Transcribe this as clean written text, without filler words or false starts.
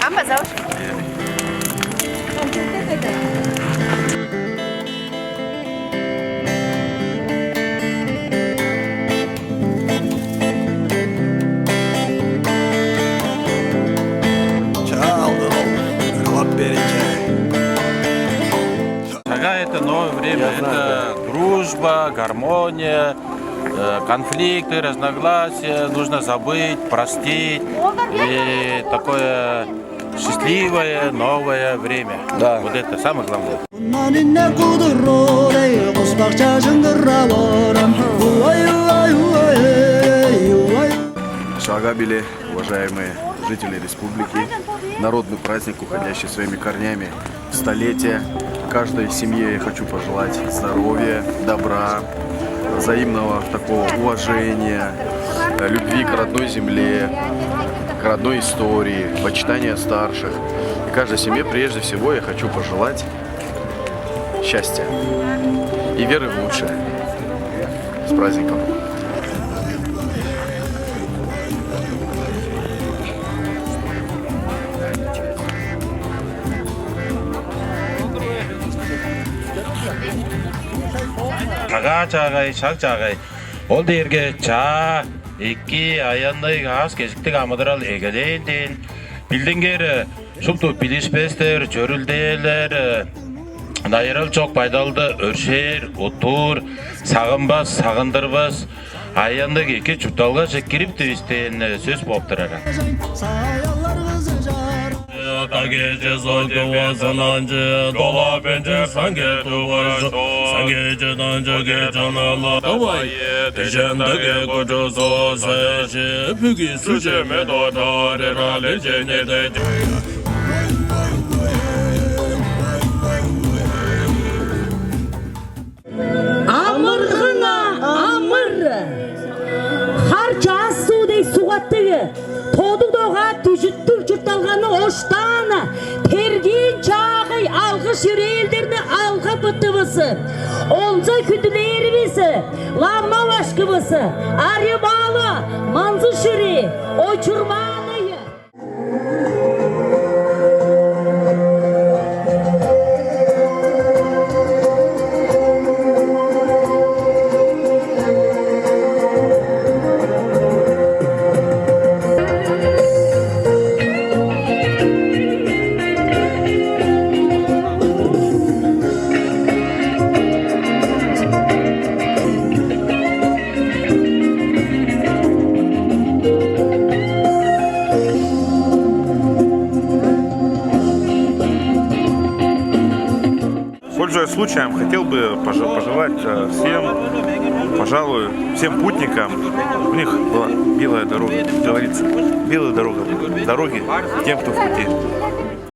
Мама зовут? Это новое время, это дружба, гармония, конфликты, разногласия, нужно забыть, простить. И такое счастливое новое время. Да. Вот это самое главное. Шагабили, уважаемые жители республики, народный праздник, уходящий своими корнями в столетие. Каждой семье я хочу пожелать здоровья, добра, взаимного такого уважения, любви к родной земле, к родной истории, почитания старших. И каждой семье прежде всего я хочу пожелать счастья и веры в лучшее. С праздником! Чагай, шагчагай. Ол дерге ча, икки аяндай газ кешіктік амыдырал егелейден. Білдінгері, шупту билишпестер, жөрілдейлер, найырал çok пайдалды, өршер, отур, сағынбас, сағындырбас. Аяндай екі чүпталға жеккеріп түйістен сөз боптырары. Gece soydu zanancı, dola bence sange tuvaşı, sange cedancı gecanalı havayı, tecendege koca sosayışı, pügü suceme dotar herhalde cennete. Amırgına amır, harca suday suğattığı, todu doğa tüjüttür çırtalğanı oştan, tergin çağı algış yüreğildirini alga bıtıvısı, olca kütülerimizi, lamma başkıvısı, arı bağlı, manzı şüri, oçurmanıyı. Пользуясь случаем, хотел бы пожелать всем, пожалуй, всем путникам, у них была белая дорога, говорится, белая дорога, дороги тем, кто в пути.